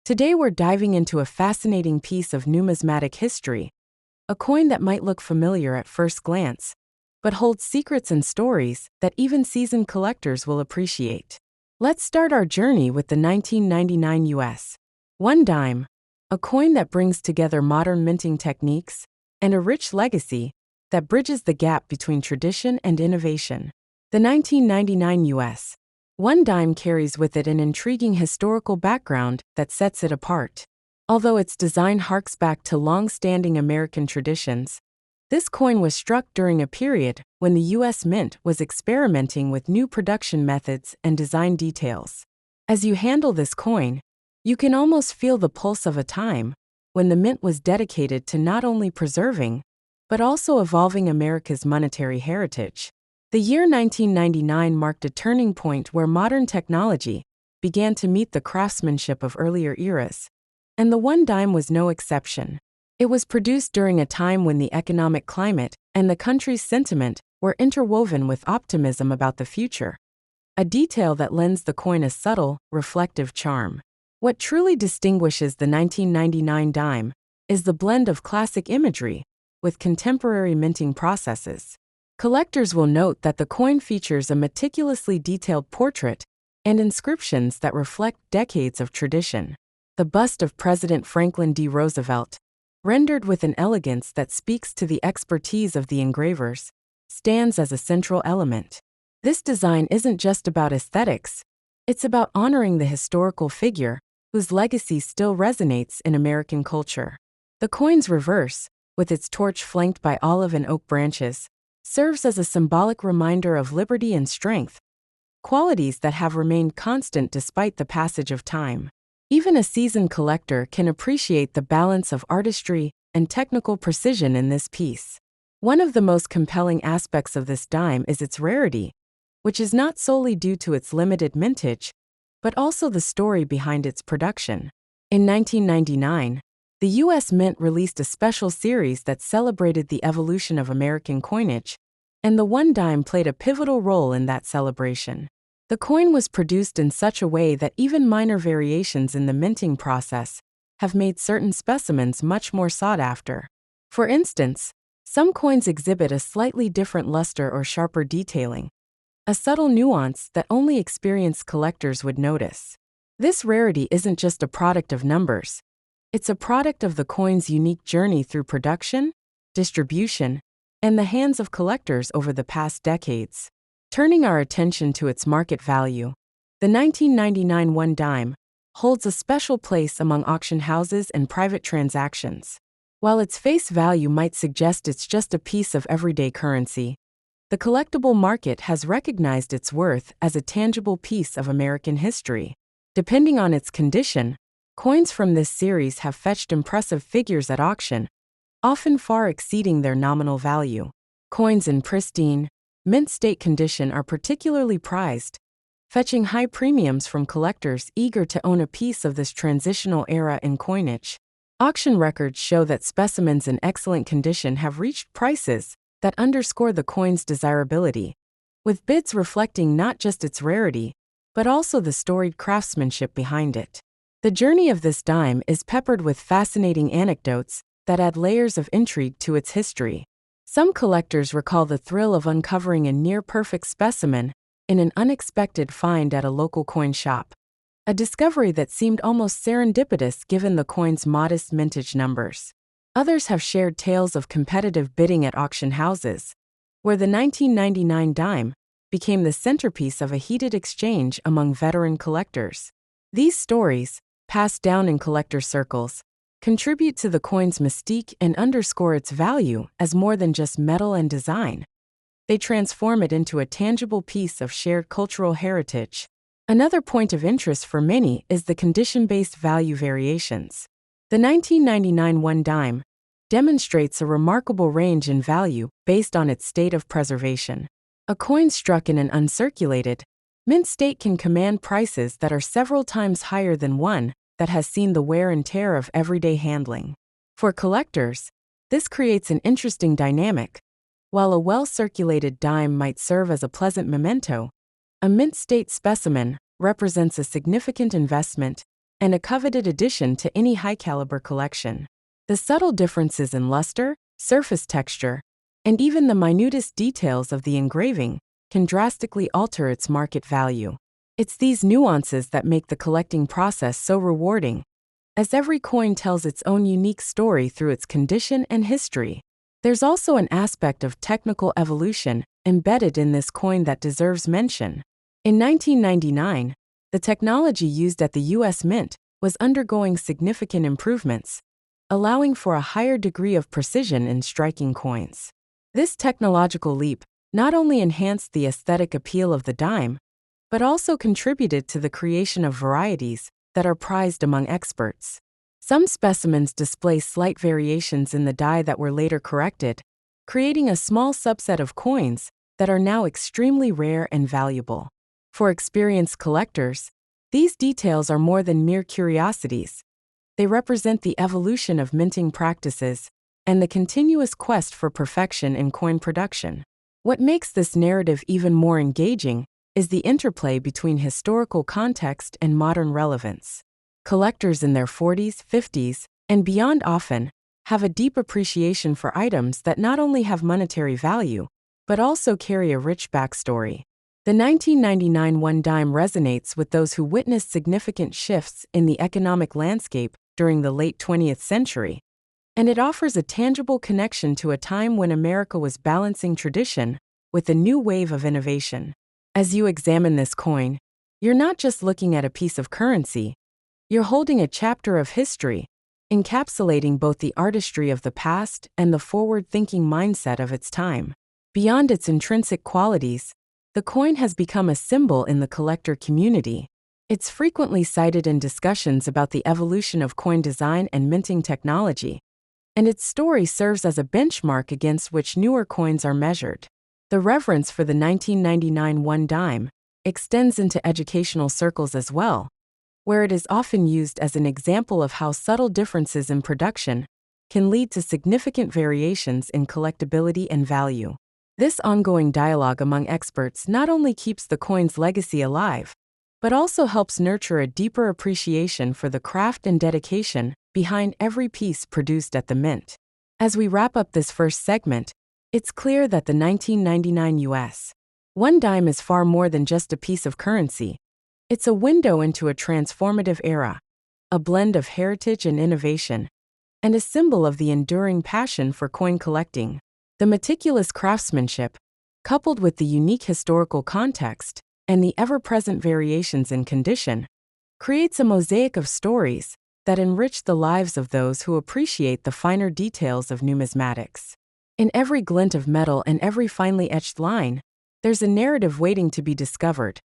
Today we're diving into a fascinating piece of numismatic history, a coin that might look familiar at first glance, but holds secrets and stories that even seasoned collectors will appreciate. Let's start our journey with the 1999 US 1 dime, a coin that brings together modern minting techniques and a rich legacy that bridges the gap between tradition and innovation. The 1999 US 1 dime carries with it an intriguing historical background that sets it apart. Although its design harks back to long-standing American traditions, this coin was struck during a period when the U.S. Mint was experimenting with new production methods and design details. As you handle this coin, you can almost feel the pulse of a time when the Mint was dedicated to not only preserving, but also evolving America's monetary heritage. The year 1999 marked a turning point where modern technology began to meet the craftsmanship of earlier eras, and the 1 dime was no exception. It was produced during a time when the economic climate and the country's sentiment were interwoven with optimism about the future, a detail that lends the coin a subtle, reflective charm. What truly distinguishes the 1999 dime is the blend of classic imagery with contemporary minting processes. Collectors will note that the coin features a meticulously detailed portrait and inscriptions that reflect decades of tradition. The bust of President Franklin D. Roosevelt, rendered with an elegance that speaks to the expertise of the engravers, stands as a central element. This design isn't just about aesthetics, it's about honoring the historical figure whose legacy still resonates in American culture. The coin's reverse, with its torch flanked by olive and oak branches, serves as a symbolic reminder of liberty and strength, qualities that have remained constant despite the passage of time. Even a seasoned collector can appreciate the balance of artistry and technical precision in this piece. One of the most compelling aspects of this dime is its rarity, which is not solely due to its limited mintage, but also the story behind its production. In 1999, the U.S. Mint released a special series that celebrated the evolution of American coinage, and the 1 dime played a pivotal role in that celebration. The coin was produced in such a way that even minor variations in the minting process have made certain specimens much more sought after. For instance, some coins exhibit a slightly different luster or sharper detailing, a subtle nuance that only experienced collectors would notice. This rarity isn't just a product of numbers. It's a product of the coin's unique journey through production, distribution, and the hands of collectors over the past decades. Turning our attention to its market value, the 1999 1 dime holds a special place among auction houses and private transactions. While its face value might suggest it's just a piece of everyday currency, the collectible market has recognized its worth as a tangible piece of American history. Depending on its condition, coins from this series have fetched impressive figures at auction, often far exceeding their nominal value. Coins in pristine, mint state condition are particularly prized, fetching high premiums from collectors eager to own a piece of this transitional era in coinage. Auction records show that specimens in excellent condition have reached prices that underscore the coin's desirability, with bids reflecting not just its rarity, but also the storied craftsmanship behind it. The journey of this dime is peppered with fascinating anecdotes that add layers of intrigue to its history. Some collectors recall the thrill of uncovering a near-perfect specimen in an unexpected find at a local coin shop, a discovery that seemed almost serendipitous given the coin's modest mintage numbers. Others have shared tales of competitive bidding at auction houses, where the 1999 dime became the centerpiece of a heated exchange among veteran collectors. These stories, passed down in collector circles, contribute to the coin's mystique and underscore its value as more than just metal and design. They transform it into a tangible piece of shared cultural heritage. Another point of interest for many is the condition-based value variations. The 1999 1 dime demonstrates a remarkable range in value based on its state of preservation. A coin struck in an uncirculated, mint state can command prices that are several times higher than one that has seen the wear and tear of everyday handling. For collectors, this creates an interesting dynamic. While a well-circulated dime might serve as a pleasant memento, a mint state specimen represents a significant investment and a coveted addition to any high-caliber collection. The subtle differences in luster, surface texture, and even the minutest details of the engraving can drastically alter its market value. It's these nuances that make the collecting process so rewarding, as every coin tells its own unique story through its condition and history. There's also an aspect of technical evolution embedded in this coin that deserves mention. In 1999, the technology used at the U.S. Mint was undergoing significant improvements, allowing for a higher degree of precision in striking coins. This technological leap not only enhanced the aesthetic appeal of the dime, but also contributed to the creation of varieties that are prized among experts. Some specimens display slight variations in the die that were later corrected, creating a small subset of coins that are now extremely rare and valuable. For experienced collectors, these details are more than mere curiosities. They represent the evolution of minting practices and the continuous quest for perfection in coin production. What makes this narrative even more engaging is the interplay between historical context and modern relevance. Collectors in their 40s, 50s, and beyond often have a deep appreciation for items that not only have monetary value, but also carry a rich backstory. The 1999 one dime resonates with those who witnessed significant shifts in the economic landscape during the late 20th century, and it offers a tangible connection to a time when America was balancing tradition with a new wave of innovation. As you examine this coin, you're not just looking at a piece of currency, you're holding a chapter of history, encapsulating both the artistry of the past and the forward-thinking mindset of its time. Beyond its intrinsic qualities, the coin has become a symbol in the collector community. It's frequently cited in discussions about the evolution of coin design and minting technology, and its story serves as a benchmark against which newer coins are measured. The reverence for the 1999 one dime extends into educational circles as well, where it is often used as an example of how subtle differences in production can lead to significant variations in collectability and value. This ongoing dialogue among experts not only keeps the coin's legacy alive, but also helps nurture a deeper appreciation for the craft and dedication behind every piece produced at the Mint. As we wrap up this first segment, it's clear that the 1999 U.S. one dime is far more than just a piece of currency. It's a window into a transformative era, a blend of heritage and innovation, and a symbol of the enduring passion for coin collecting. The meticulous craftsmanship, coupled with the unique historical context and the ever-present variations in condition, creates a mosaic of stories that enrich the lives of those who appreciate the finer details of numismatics. In every glint of metal and every finely etched line, there's a narrative waiting to be discovered,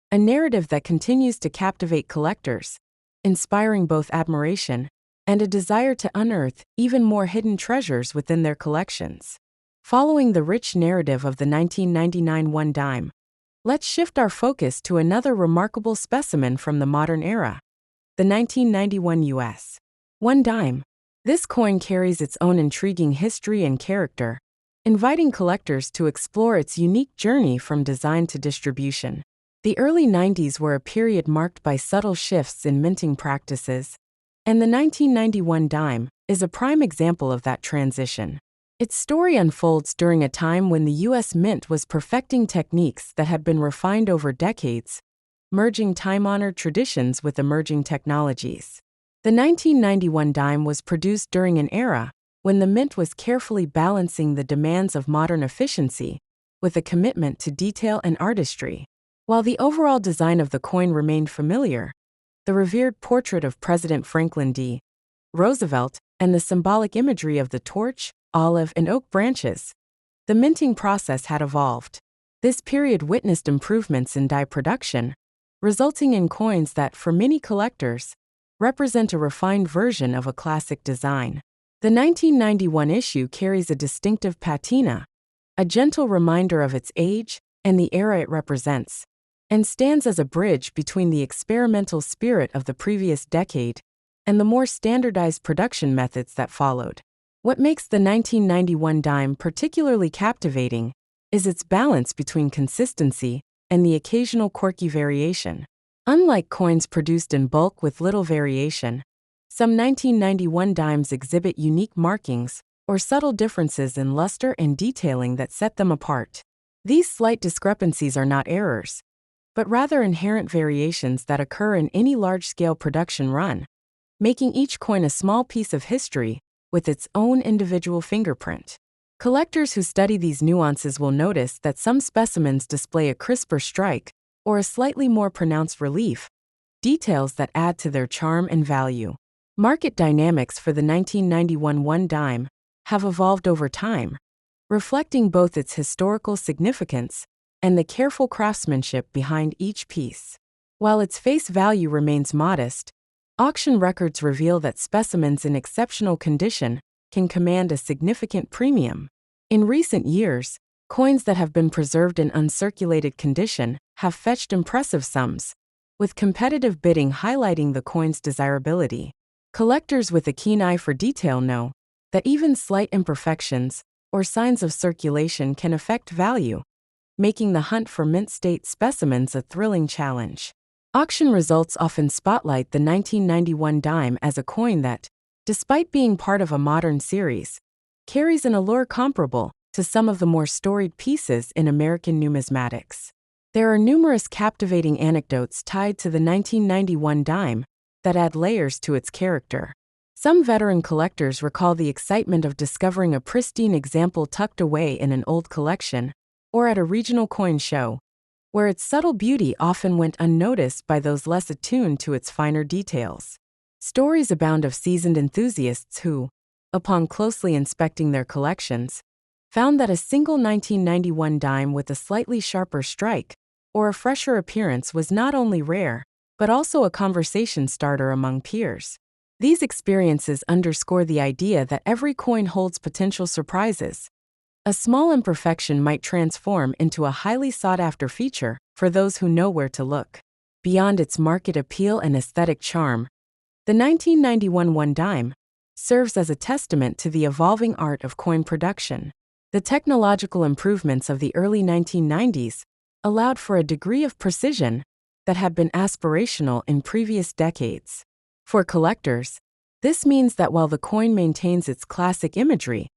a narrative that continues to captivate collectors, inspiring both admiration and a desire to unearth even more hidden treasures within their collections. Following the rich narrative of the 1999 one dime, let's shift our focus to another remarkable specimen from the modern era, the 1991 U.S. one dime. This coin carries its own intriguing history and character, inviting collectors to explore its unique journey from design to distribution. The early 90s were a period marked by subtle shifts in minting practices, and the 1991 dime is a prime example of that transition. Its story unfolds during a time when the U.S. Mint was perfecting techniques that had been refined over decades, merging time-honored traditions with emerging technologies. The 1991 dime was produced during an era when the Mint was carefully balancing the demands of modern efficiency with a commitment to detail and artistry. While the overall design of the coin remained familiar, the revered portrait of President Franklin D. Roosevelt and the symbolic imagery of the torch, olive, and oak branches, the minting process had evolved. This period witnessed improvements in die production, resulting in coins that, for many collectors, represent a refined version of a classic design. The 1991 issue carries a distinctive patina, a gentle reminder of its age and the era it represents, and stands as a bridge between the experimental spirit of the previous decade and the more standardized production methods that followed. What makes the 1991 dime particularly captivating is its balance between consistency and the occasional quirky variation. Unlike coins produced in bulk with little variation, some 1991 dimes exhibit unique markings or subtle differences in luster and detailing that set them apart. These slight discrepancies are not errors, but rather inherent variations that occur in any large-scale production run, making each coin a small piece of history with its own individual fingerprint. Collectors who study these nuances will notice that some specimens display a crisper strike or a slightly more pronounced relief, details that add to their charm and value. Market dynamics for the 1991 one dime have evolved over time, reflecting both its historical significance and the careful craftsmanship behind each piece. While its face value remains modest, auction records reveal that specimens in exceptional condition can command a significant premium. In recent years, coins that have been preserved in uncirculated condition have fetched impressive sums, with competitive bidding highlighting the coin's desirability. Collectors with a keen eye for detail know that even slight imperfections or signs of circulation can affect value, making the hunt for mint-state specimens a thrilling challenge. Auction results often spotlight the 1991 dime as a coin that, despite being part of a modern series, carries an allure comparable to some of the more storied pieces in American numismatics. There are numerous captivating anecdotes tied to the 1991 dime that add layers to its character. Some veteran collectors recall the excitement of discovering a pristine example tucked away in an old collection, or at a regional coin show, where its subtle beauty often went unnoticed by those less attuned to its finer details. Stories abound of seasoned enthusiasts who, upon closely inspecting their collections, found that a single 1991 dime with a slightly sharper strike or a fresher appearance was not only rare, but also a conversation starter among peers. These experiences underscore the idea that every coin holds potential surprises. A small imperfection might transform into a highly sought-after feature for those who know where to look. Beyond its market appeal and aesthetic charm, the 1991 one dime serves as a testament to the evolving art of coin production. The technological improvements of the early 1990s allowed for a degree of precision that had been aspirational in previous decades. For collectors, this means that while the coin maintains its classic imagery,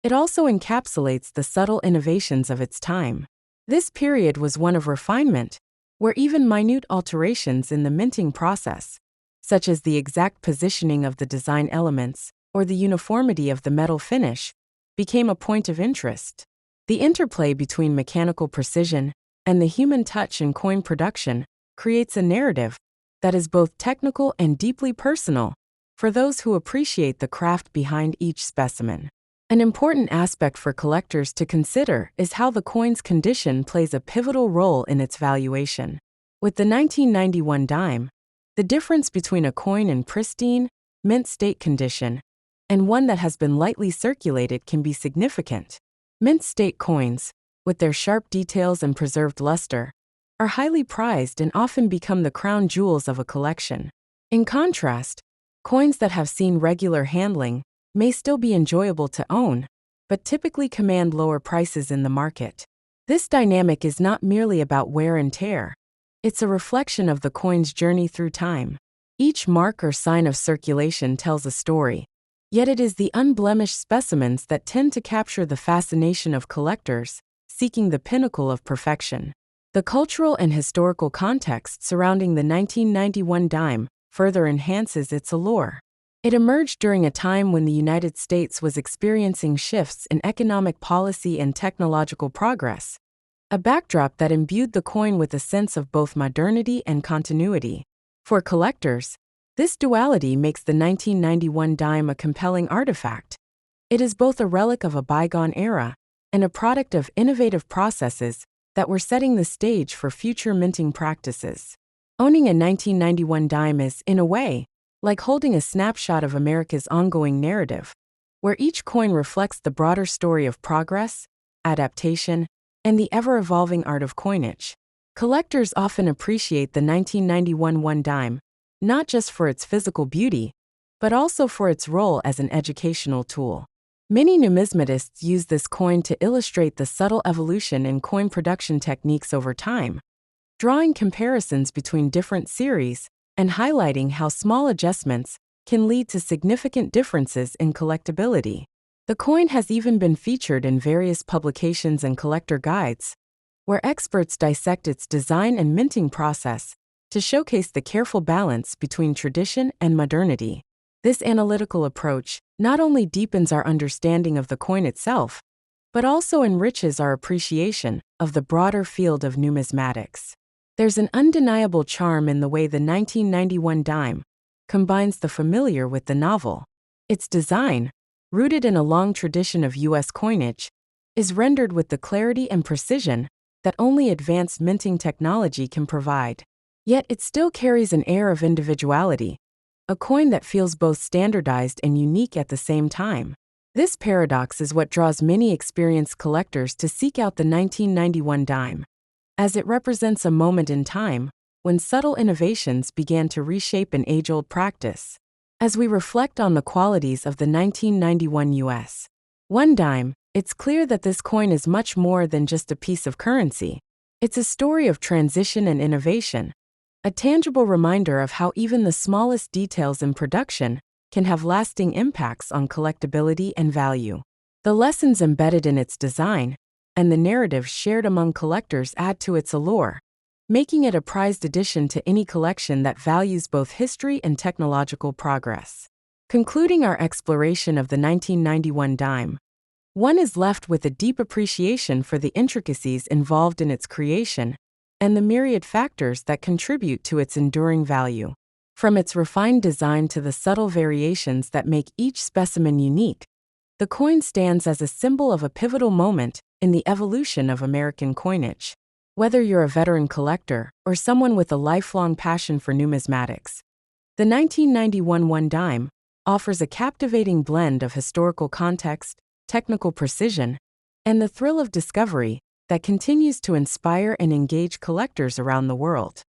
it also encapsulates the subtle innovations of its time. This period was one of refinement, where even minute alterations in the minting process, such as the exact positioning of the design elements or the uniformity of the metal finish, became a point of interest. The interplay between mechanical precision and the human touch in coin production creates a narrative that is both technical and deeply personal for those who appreciate the craft behind each specimen. An important aspect for collectors to consider is how the coin's condition plays a pivotal role in its valuation. With the 1991 dime, the difference between a coin in pristine, mint-state condition and one that has been lightly circulated can be significant. Mint-state coins, with their sharp details and preserved luster, are highly prized and often become the crown jewels of a collection. In contrast, coins that have seen regular handling may still be enjoyable to own, but typically command lower prices in the market. This dynamic is not merely about wear and tear. It's a reflection of the coin's journey through time. Each mark or sign of circulation tells a story, yet it is the unblemished specimens that tend to capture the fascination of collectors seeking the pinnacle of perfection. The cultural and historical context surrounding the 1991 dime further enhances its allure. It emerged during a time when the United States was experiencing shifts in economic policy and technological progress, a backdrop that imbued the coin with a sense of both modernity and continuity. For collectors, this duality makes the 1991 dime a compelling artifact. It is both a relic of a bygone era and a product of innovative processes that were setting the stage for future minting practices. Owning a 1991 dime is, in a way, like holding a snapshot of America's ongoing narrative, where each coin reflects the broader story of progress, adaptation, and the ever-evolving art of coinage. Collectors often appreciate the 1991 one dime, not just for its physical beauty, but also for its role as an educational tool. Many numismatists use this coin to illustrate the subtle evolution in coin production techniques over time, drawing comparisons between different series and highlighting how small adjustments can lead to significant differences in collectability. The coin has even been featured in various publications and collector guides, where experts dissect its design and minting process to showcase the careful balance between tradition and modernity. This analytical approach not only deepens our understanding of the coin itself, but also enriches our appreciation of the broader field of numismatics. There's an undeniable charm in the way the 1991 dime combines the familiar with the novel. Its design, rooted in a long tradition of U.S. coinage, is rendered with the clarity and precision that only advanced minting technology can provide. Yet it still carries an air of individuality, a coin that feels both standardized and unique at the same time. This paradox is what draws many experienced collectors to seek out the 1991 dime, as it represents a moment in time when subtle innovations began to reshape an age-old practice. As we reflect on the qualities of the 1991 U.S. one dime, it's clear that this coin is much more than just a piece of currency. It's a story of transition and innovation, a tangible reminder of how even the smallest details in production can have lasting impacts on collectability and value. The lessons embedded in its design and the narrative shared among collectors add to its allure, making it a prized addition to any collection that values both history and technological progress. Concluding our exploration of the 1991 dime, one is left with a deep appreciation for the intricacies involved in its creation and the myriad factors that contribute to its enduring value. From its refined design to the subtle variations that make each specimen unique, the coin stands as a symbol of a pivotal moment in the evolution of American coinage. Whether you're a veteran collector or someone with a lifelong passion for numismatics, the 1991 one dime offers a captivating blend of historical context, technical precision, and the thrill of discovery that continues to inspire and engage collectors around the world.